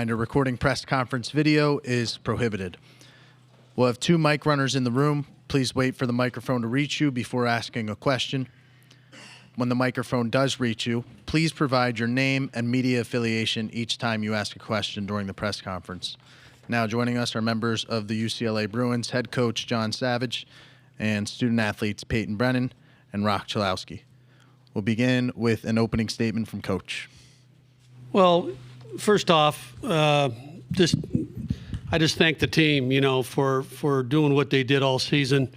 Recording press conference video is prohibited. We'll have 2 mic runners in the room. Please wait for the microphone to reach you before asking a question. When the microphone does reach you, please provide your name and media affiliation each time you ask a question during the press conference. Now joining us are members of the UCLA Bruins, head coach John Savage, and student athletes Payton Brennan and Roch Cholowsky. We'll begin with an opening statement from Coach. Well, first off, I just thank the team, for doing what they did all season.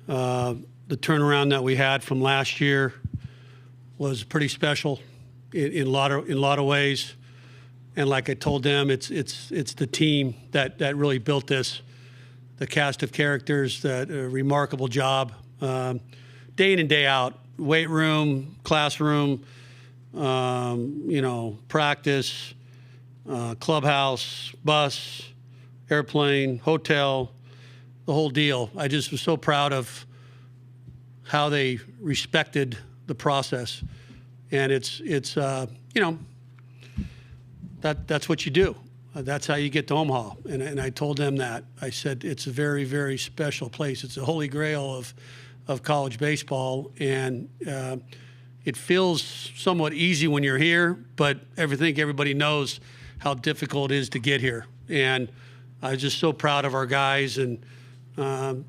The turnaround that we had from last year was pretty special in a lot of ways. And like I told them, it's the team that really built this. The cast of characters, that remarkable job, day in and day out, weight room, classroom, practice, clubhouse, bus, airplane, hotel, the whole deal. I just was so proud of how they respected the process, and it's that's what you do. That's how you get to Omaha. And I told them that. I said it's a very, very special place. It's the holy grail of college baseball, and it feels somewhat easy when you're here, but everybody knows how difficult it is to get here. And I was just so proud of our guys, and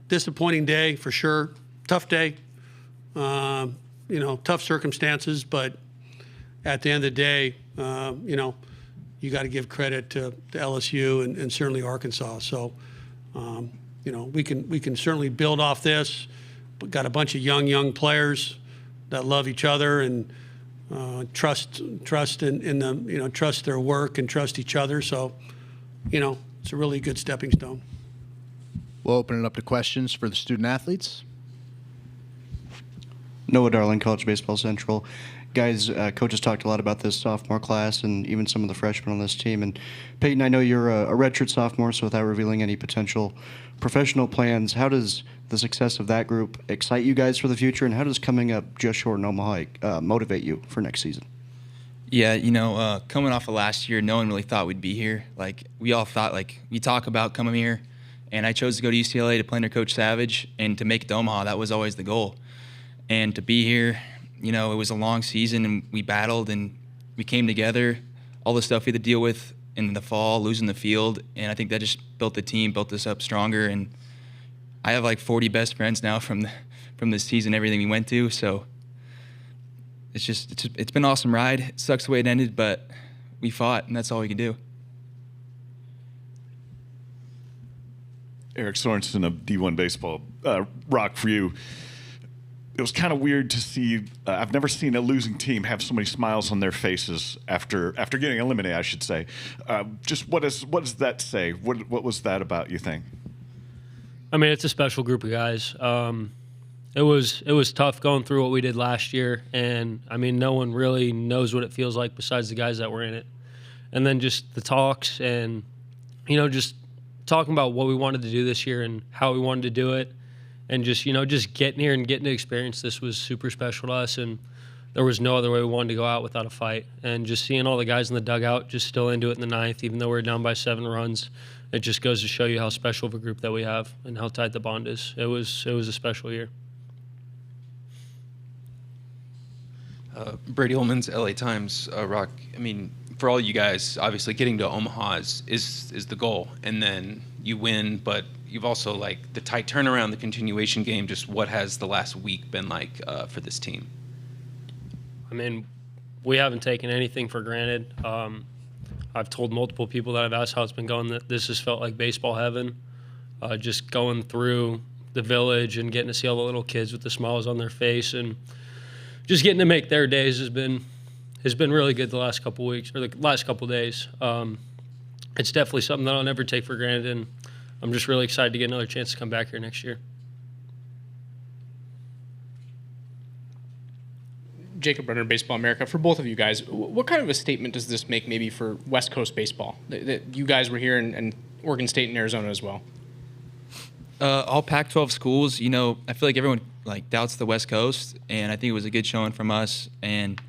disappointing day for sure, tough day, tough circumstances, but at the end of the day, you got to give credit to LSU and certainly Arkansas. So, we can certainly build off this. We've got a bunch of young players that love each other and trust in them, trust their work and trust each other. So, it's a really good stepping stone. We'll open it up to questions for the student athletes. Noah Darling, College Baseball Central. Guys, coaches talked a lot about this sophomore class and even some of the freshmen on this team. And Payton, I know you're a redshirt sophomore, so without revealing any potential professional plans, how does the success of that group excite you guys for the future, and how does coming up just short in Omaha motivate you for next season? Yeah, coming off of last year, no one really thought we'd be here. We all thought, we talk about coming here, and I chose to go to UCLA to play under Coach Savage and to make it to Omaha. That was always the goal. And to be here, it was a long season, and we battled, and we came together. All the stuff we had to deal with in the fall, losing the field, and I think that just built the team, built us up stronger. And I have 40 best friends now from this season, everything we went to. So it's been an awesome ride. It sucks the way it ended, but we fought, and that's all we could do. Eric Sorensen of D1 Baseball. Roch, for you, it was kind of weird to see. I've never seen a losing team have so many smiles on their faces after getting eliminated, I should say. Just what does that say? What was that about, you think? I mean, it's a special group of guys. It was tough going through what we did last year, and I mean, no one really knows what it feels like besides the guys that were in it. And then just the talks and just talking about what we wanted to do this year and how we wanted to do it, and just getting here and getting to experience this was super special to us. And there was no other way we wanted to go out without a fight. And just seeing all the guys in the dugout just still into it in the ninth, even though we were down by 7 runs, it just goes to show you how special of a group that we have and how tight the bond is. It was a special year. Brady Ullman's LA Times. Roch, I mean, for all you guys, obviously getting to Omaha is the goal, and then you win, but you've also the tight turnaround, the continuation game. Just what has the last week been like for this team? I mean, we haven't taken anything for granted. I've told multiple people that I've asked how it's been going that this has felt like baseball heaven. Just going through the village and getting to see all the little kids with the smiles on their face and just getting to make their days has been really good the last couple weeks or the last couple days. It's definitely something that I'll never take for granted, and I'm just really excited to get another chance to come back here next year. Jacob Brennan, Baseball America. For both of you guys, what kind of a statement does this make maybe for West Coast baseball? That you guys were here and Oregon State and Arizona as well. All Pac-12 schools, I feel like everyone doubts the West Coast, and I think it was a good showing from us. And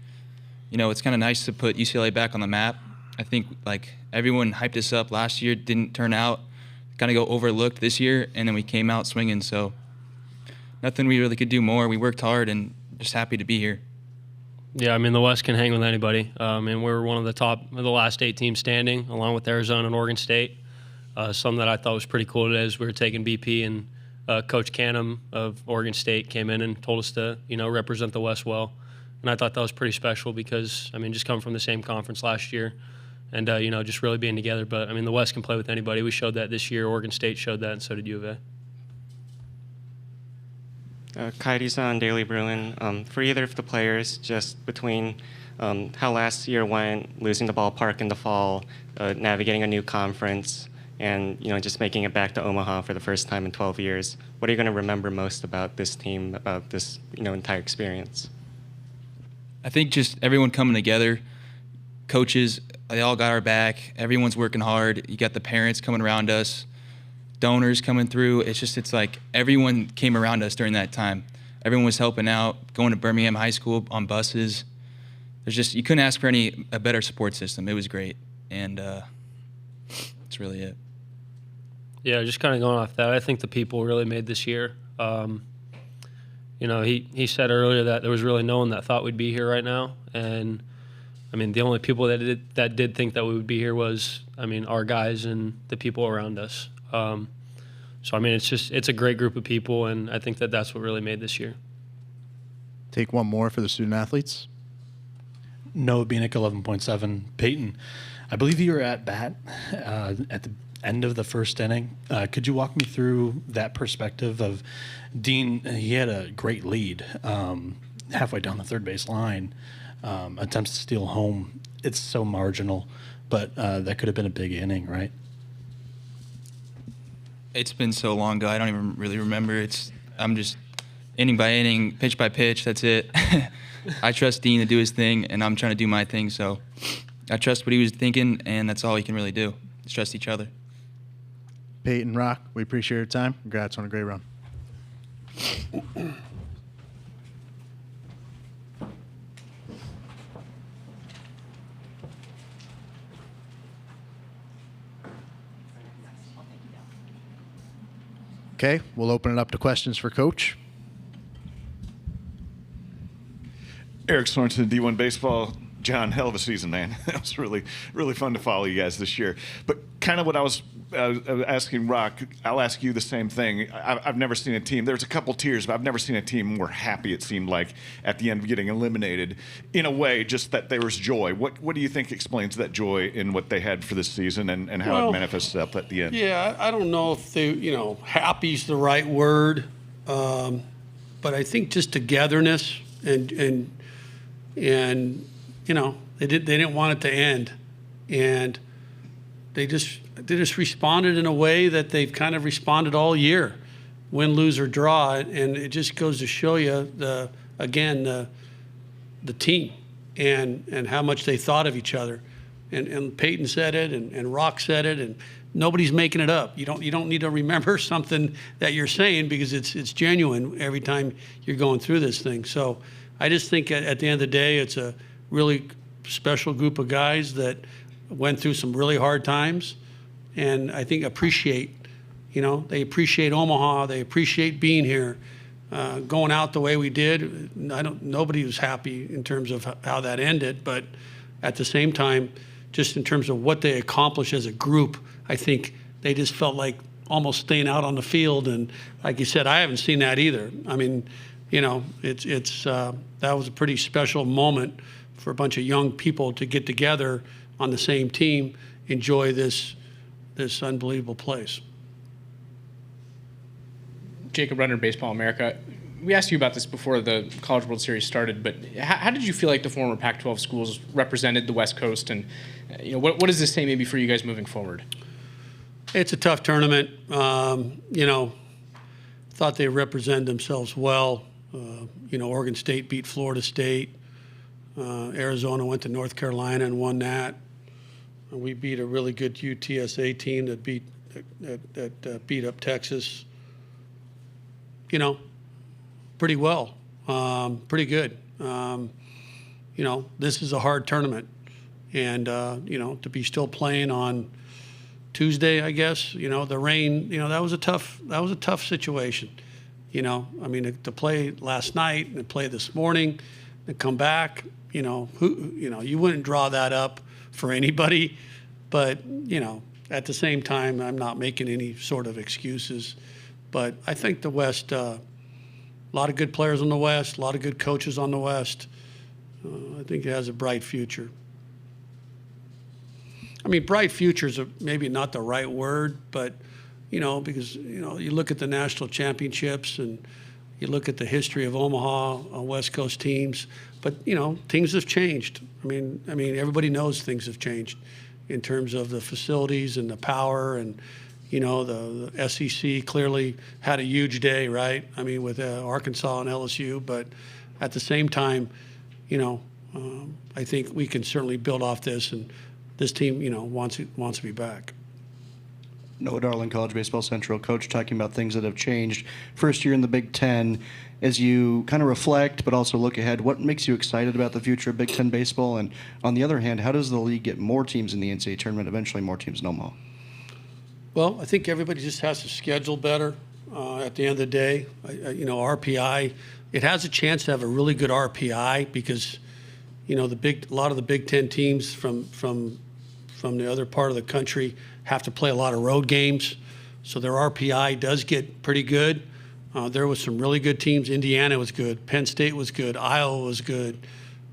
it's kind of nice to put UCLA back on the map. I think everyone hyped us up last year. Didn't turn out, kind of go overlooked this year, and then we came out swinging. So nothing we really could do more. We worked hard and just happy to be here. Yeah, I mean, the West can hang with anybody. And we're one of the top of the last 8 teams standing, along with Arizona and Oregon State. Something that I thought was pretty cool today is we were taking BP, and Coach Canham of Oregon State came in and told us to, represent the West well. And I thought that was pretty special because, I mean, just coming from the same conference last year and, just really being together. But, I mean, the West can play with anybody. We showed that this year. Oregon State showed that, and so did U of A. Coyotes-san, Daily Bruin. For either of the players, just between how last year went, losing the ballpark in the fall, navigating a new conference, and just making it back to Omaha for the first time in 12 years, what are you going to remember most about this team, about this entire experience? I think just everyone coming together, coaches, they all got our back. Everyone's working hard. You got the parents coming around us, donors coming through. It's like everyone came around us during that time. Everyone was helping out, going to Birmingham High School on buses. You couldn't ask for a better support system. It was great, and that's really it. Yeah, just kind of going off that, I think the people really made this year. He said earlier that there was really no one that thought we'd be here right now, and I mean the only people that did think that we would be here was, our guys and the people around us. So I mean, it's a great group of people, and I think that's what really made this year. Take one more for the student athletes. Noah Beanick, 11.7. Payton, I believe you were at bat at the end of the first inning. Could you walk me through that perspective of Dean? He had a great lead halfway down the third base line, attempts to steal home. It's so marginal, but that could have been a big inning, right? It's been so long ago, I don't even really remember. I'm just inning by inning, pitch by pitch, that's it. I trust Dean to do his thing, and I'm trying to do my thing, so I trust what he was thinking, and that's all he can really do. Just trust each other. Payton, Roch, we appreciate your time. Congrats on a great run. Okay, we'll open it up to questions for Coach. Eric Sorensen, D1 Baseball. John, hell of a season, man. It was really, really fun to follow you guys this year. But kind of what I was asking Roch, I'll ask you the same thing. I've never seen a team, there's a couple tears, but I've never seen a team more happy, it seemed like, at the end of getting eliminated. In a way, just that there was joy. What do you think explains that joy in what they had for this season and how it manifests up at the end? Yeah, I don't know if happy's the right word, but I think just togetherness and they didn't want it to end, and they just responded in a way that they've kind of responded all year, win, lose, or draw, and it just goes to show you the team and how much they thought of each other, and Payton said it, and Roch said it, and nobody's making it up. You don't need to remember something that you're saying because it's genuine every time you're going through this thing. So I just think at the end of the day, it's a really special group of guys that went through some really hard times, and I think they appreciate Omaha, they appreciate being here, going out the way we did. Nobody was happy in terms of how that ended, but at the same time, just in terms of what they accomplished as a group, I think they just felt like almost staying out on the field, and like you said, I haven't seen that either. I mean, that was a pretty special moment for a bunch of young people to get together on the same team, enjoy this unbelievable place. Jacob Brennan, Baseball America. We asked you about this before the College World Series started, but how did you feel like the former Pac-12 schools represented the West Coast, and what does this say maybe for you guys moving forward? It's a tough tournament. Thought they represented themselves well. Oregon State beat Florida State. Arizona went to North Carolina and won that. We beat a really good UTSA team that beat up Texas. Pretty well, pretty good. This is a hard tournament, And to be still playing on Tuesday, I guess, the rain, that was a tough situation. I mean, to play last night and play this morning and come back, you wouldn't draw that up for anybody. But, at the same time, I'm not making any sort of excuses. But I think the West, a lot of good players on the West, a lot of good coaches on the West. I think it has a bright future. I mean, bright future is maybe not the right word, but, because, you look at the national championships and you look at the history of Omaha, West Coast teams, but, things have changed. I mean, everybody knows things have changed in terms of the facilities and the power and, the SEC clearly had a huge day, right? I mean, with Arkansas and LSU, but at the same time, I think we can certainly build off this, and this team, wants to be back. Noah Darling, College Baseball Central, coach, talking about things that have changed. First year in the Big Ten. As you kind of reflect, but also look ahead, what makes you excited about the future of Big Ten baseball? And on the other hand, how does the league get more teams in the NCAA tournament, eventually more teams in Omaha? Well, I think everybody just has to schedule better. At the end of the day, RPI, it has a chance to have a really good RPI because, a lot of the Big Ten teams from the other part of the country have to play a lot of road games, so their RPI does get pretty good. There was some really good teams. Indiana was good. Penn State was good. Iowa was good.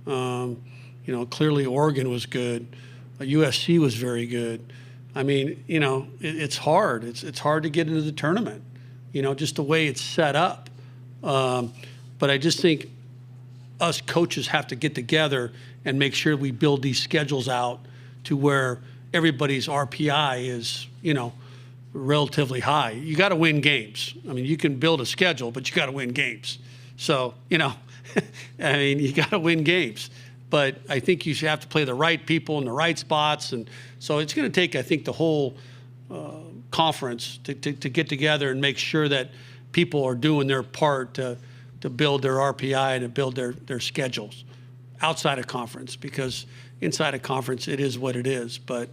Clearly Oregon was good. USC was very good. I mean, it's hard. It's hard to get into the tournament, just the way it's set up. But I just think us coaches have to get together and make sure we build these schedules out to where everybody's RPI is, relatively high. You got to win games. I mean, you can build a schedule, but you got to win games. So, you got to win games. But I think you should have to play the right people in the right spots. And so it's going to take, I think, the whole conference to get together and make sure that people are doing their part to build their RPI and to build their schedules outside of conference, because inside of conference, it is what it is. But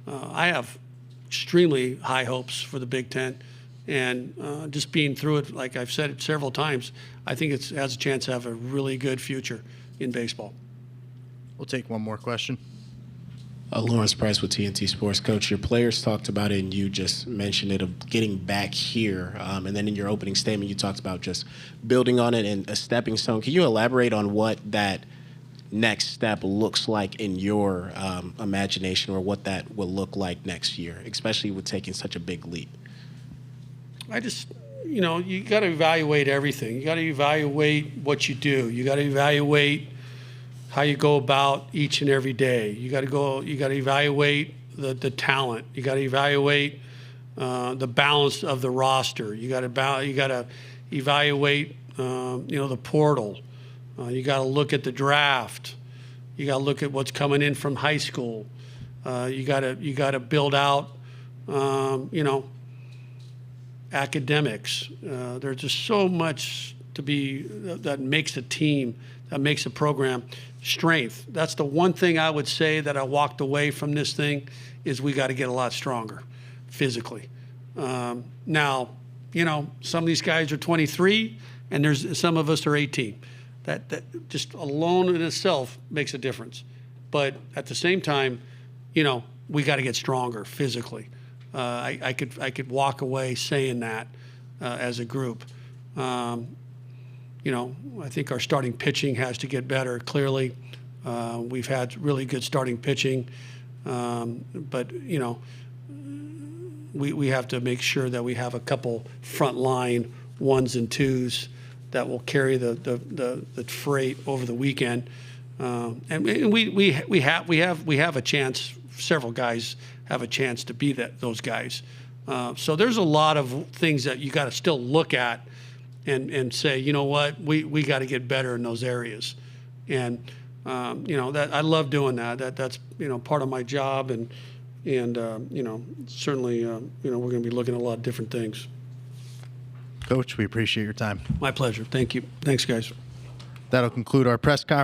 I have extremely high hopes for the Big Ten. And just being through it, like I've said it several times, I think it has a chance to have a really good future in baseball. We'll take one more question. Lawrence Price with TNT Sports. Coach, your players talked about it, and you just mentioned it, of getting back here. And then in your opening statement, you talked about just building on it and a stepping stone. Can you elaborate on what that next step looks like in your imagination, or what that will look like next year, especially with taking such a big leap? I just, you got to evaluate everything. You got to evaluate what you do. You got to evaluate how you go about each and every day. You got to evaluate the talent. You got to evaluate the balance of the roster. You got to evaluate the portal. You got to look at the draft. You got to look at what's coming in from high school. You got to build out academics. There's just so much that makes a team, that makes a program. Strength. That's the one thing I would say that I walked away from this thing, is we got to get a lot stronger physically. Now, some of these guys are 23 and there's some of us are 18. That just alone in itself makes a difference. But at the same time, we got to get stronger physically. I could walk away saying that as a group. I think our starting pitching has to get better, clearly. We've had really good starting pitching. But, we have to make sure that we have a couple front line ones and twos that will carry the freight over the weekend. And we have a chance. Several guys have a chance to be those guys. So there's a lot of things that you got to still look at and say, you know what, we got to get better in those areas. And that I love doing that. That's part of my job, and certainly we're going to be looking at a lot of different things. Coach, we appreciate your time. My pleasure. Thank you. Thanks, guys. That'll conclude our press conference.